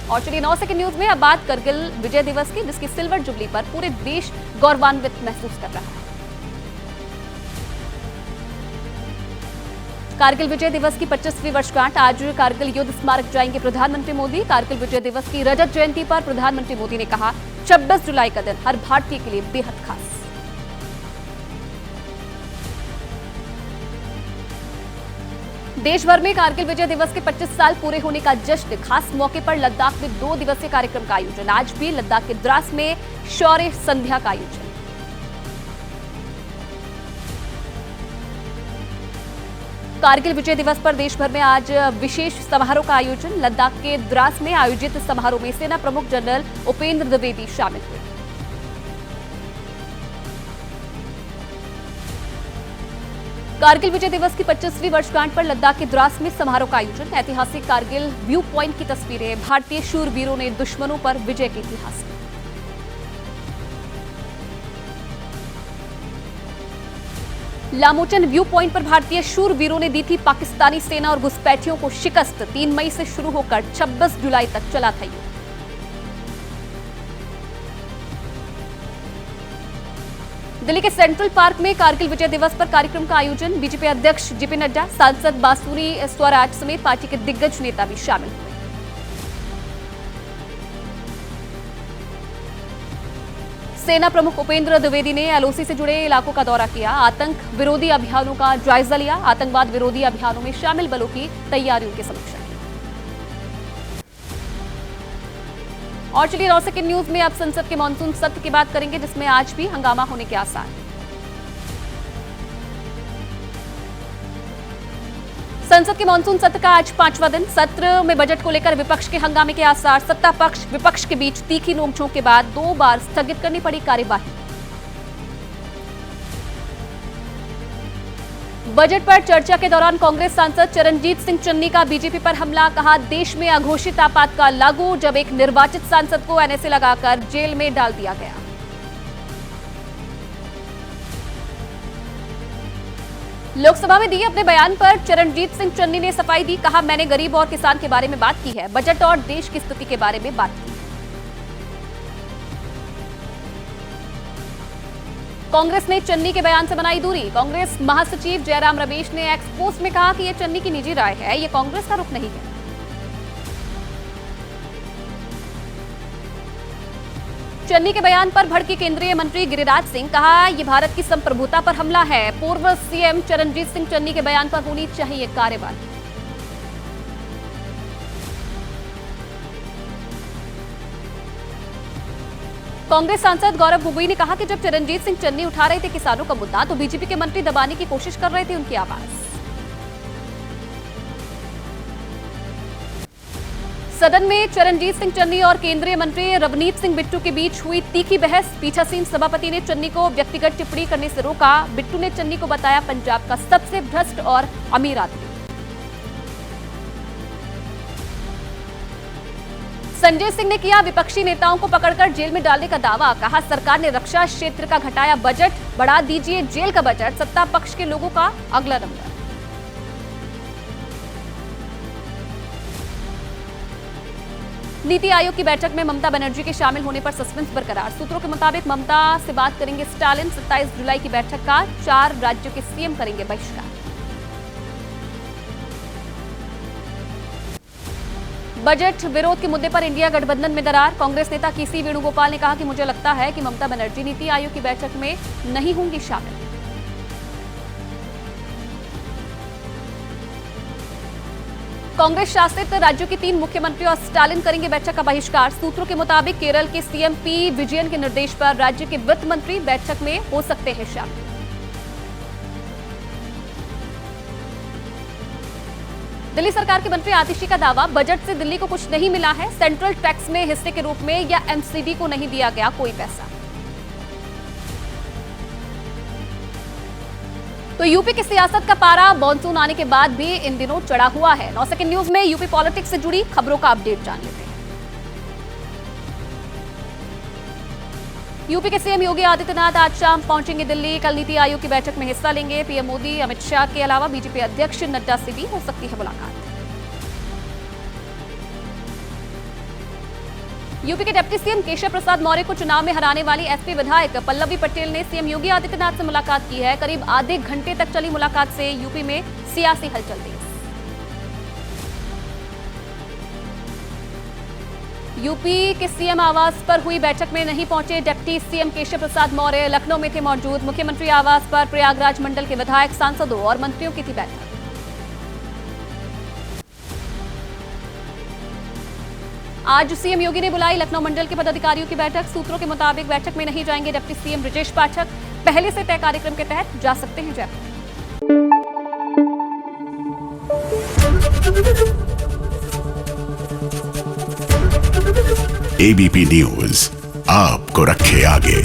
और चलिए 9 second news में अब बात करगिल विजय दिवस की, जिसकी सिल्वर जुबली पर पूरे देश गौरवान्वित महसूस कर रहा है। कारगिल विजय दिवस की 25वीं वर्षगांठ आज कारगिल युद्ध स्मारक जाएंगे प्रधानमंत्री मोदी। कारगिल विजय दिवस की रजत जयंती पर प्रधानमंत्री मोदी ने कहा, 26 जुलाई का दिन हर भारतीय के लिए बेहद खास। देश भर में कारगिल विजय दिवस के 25 साल पूरे होने का जश्न, खास मौके पर लद्दाख में 2 दिवसीय कार्यक्रम का आयोजन। आज भी लद्दाख के द्रास में शौर्य संध्या का आयोजन। कारगिल विजय दिवस पर देश भर में आज विशेष समारोह का आयोजन। लद्दाख के द्रास में आयोजित समारोह में सेना प्रमुख जनरल उपेंद्र द्विवेदी शामिल हुए। कारगिल विजय दिवस की 25वीं वर्षगांठ पर लद्दाख के द्रास में समारोह का आयोजन। ऐतिहासिक कारगिल व्यू पॉइंट की तस्वीरें, भारतीय शूरवीरों ने दुश्मनों पर विजय के इतिहास। लामोचन व्यू पॉइंट पर भारतीय शूरवीरों ने दी थी पाकिस्तानी सेना और घुसपैठियों को शिकस्त। 3 मई से शुरू होकर 26 जुलाई तक चला था ये। दिल्ली के सेंट्रल पार्क में कारगिल विजय दिवस पर कार्यक्रम का आयोजन। बीजेपी अध्यक्ष जेपी नड्डा, सांसद बांसुरी स्वराज समेत पार्टी के दिग्गज नेता भी शामिल हुए। सेना प्रमुख उपेंद्र द्विवेदी ने एलओसी से जुड़े इलाकों का दौरा किया। आतंक विरोधी अभियानों का जायजा लिया। आतंकवाद विरोधी अभियानों में शामिल बलों की तैयारियों की समीक्षा की। और चलिए 9 सेकंड न्यूज में अब संसद के मॉनसून सत्र की बात करेंगे, जिसमें आज भी हंगामा होने के आसार। संसद के मॉनसून सत्र का आज 5वां दिन। सत्र में बजट को लेकर विपक्ष के हंगामे के आसार। सत्ता पक्ष विपक्ष के बीच तीखी नोकझोंक के बाद 2 बार स्थगित करनी पड़ी कार्यवाही। बजट पर चर्चा के दौरान कांग्रेस सांसद चरणजीत सिंह चन्नी का बीजेपी पर हमला। कहा, देश में अघोषित आपातकाल लागू, जब एक निर्वाचित सांसद को एनएसए लगाकर जेल में डाल दिया गया। लोकसभा में दिए अपने बयान पर चरणजीत सिंह चन्नी ने सफाई दी। कहा, मैंने गरीब और किसान के बारे में बात की है, बजट और देश की स्थिति के बारे में बात की। कांग्रेस ने चन्नी के बयान से बनाई दूरी। कांग्रेस महासचिव जयराम रमेश ने एक्स पोस्ट में कहा कि यह चन्नी की निजी राय है, यह कांग्रेस का रुख नहीं है। चन्नी के बयान पर भड़के केंद्रीय मंत्री गिरिराज सिंह। कहा, यह भारत की संप्रभुता पर हमला है। पूर्व सीएम चरणजीत सिंह चन्नी के बयान पर होनी चाहिए कार्रवाई। कांग्रेस सांसद गौरव गोगोई ने कहा कि जब चरणजीत सिंह चन्नी उठा रहे थे किसानों का मुद्दा, तो बीजेपी के मंत्री दबाने की कोशिश कर रहे थे उनकी आवाज। सदन में चरणजीत सिंह चन्नी और केंद्रीय मंत्री रवनीत सिंह बिट्टू के बीच हुई तीखी बहस। पीठासीन सभापति ने चन्नी को व्यक्तिगत टिप्पणी करने से रोका। बिट्टू ने चन्नी को बताया पंजाब का सबसे भ्रष्ट और अमीर आदमी। संजय सिंह ने किया विपक्षी नेताओं को पकड़कर जेल में डालने का दावा। कहा, सरकार ने रक्षा क्षेत्र का घटाया बजट, बढ़ा दीजिए जेल का बजट। सत्ता पक्ष के लोगों का अगला नंबर। नीति आयोग की बैठक में ममता बनर्जी के शामिल होने पर सस्पेंस बरकरार। सूत्रों के मुताबिक ममता से बात करेंगे स्टालिन। 27 जुलाई की बैठक का 4 राज्यों के सीएम करेंगे बहिष्कार। बजट विरोध के मुद्दे पर इंडिया गठबंधन में दरार। कांग्रेस नेता केसी वेणुगोपाल ने कहा कि मुझे लगता है कि ममता बनर्जी नीति आयोग की बैठक में नहीं होंगी शामिल। कांग्रेस शासित राज्यों के 3 मुख्यमंत्री और स्टालिन करेंगे बैठक का बहिष्कार। सूत्रों के मुताबिक केरल के सीएम पी विजयन के निर्देश पर राज्य के वित्त मंत्री बैठक में हो सकते हैं शामिल। दिल्ली सरकार के मंत्री आतिशी का दावा, बजट से दिल्ली को कुछ नहीं मिला है। सेंट्रल टैक्स में हिस्से के रूप में या एमसीडी को नहीं दिया गया कोई पैसा। तो यूपी की सियासत का पारा मॉनसून आने के बाद भी इन दिनों चढ़ा हुआ है। 9 सेकंड न्यूज में यूपी पॉलिटिक्स से जुड़ी खबरों का अपडेट जान लेते हैं। यूपी के सीएम योगी आदित्यनाथ आज शाम पहुंचेंगे दिल्ली। कल नीति आयोग की बैठक में हिस्सा लेंगे। पीएम मोदी, अमित शाह के अलावा बीजेपी अध्यक्ष नड्डा से भी हो सकती है मुलाकात। यूपी के डिप्टी सीएम केशव प्रसाद मौर्य को चुनाव में हराने वाली एसपी विधायक पल्लवी पटेल ने सीएम योगी आदित्यनाथ से मुलाकात की है। करीब आधे घंटे तक चली मुलाकात से यूपी में सियासी हलचल तेज। यूपी के सीएम आवास पर हुई बैठक में नहीं पहुंचे डिप्टी सीएम केशव प्रसाद मौर्य, लखनऊ में थे मौजूद। मुख्यमंत्री आवास पर प्रयागराज मंडल के विधायक, सांसदों और मंत्रियों की थी बैठक। आज सीएम योगी ने बुलाई लखनऊ मंडल के पदाधिकारियों की बैठक। सूत्रों के मुताबिक बैठक में नहीं जाएंगे डिप्टी सीएम ब्रजेश पाठक, पहले से तय कार्यक्रम के तहत जा सकते हैं जयपुर। एबीपी न्यूज आपको रखे आगे।